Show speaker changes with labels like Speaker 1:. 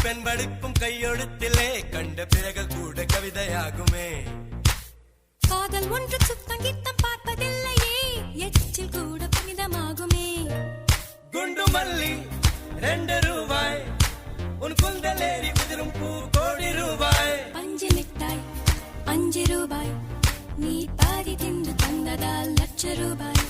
Speaker 1: பெண் படிப்பும் கையெழுத்திலே கண்ட பிறகு கூட கவிதையாகுமே.
Speaker 2: காதல் ஒன்று சுத்தம் கித்தம் பார்ப்பதில்லையே, எச்சில் கூட புனிதமாகுமே.
Speaker 1: குண்டு மல்லி 2 ரூபாய், உன் குந்தலேறி உதிரும் பூ கோடி ரூபாய்.
Speaker 2: 5 மிட்டாய் 5 ரூபாய், நீ பாதி தின்று தந்ததால் லட்ச ரூபாய்.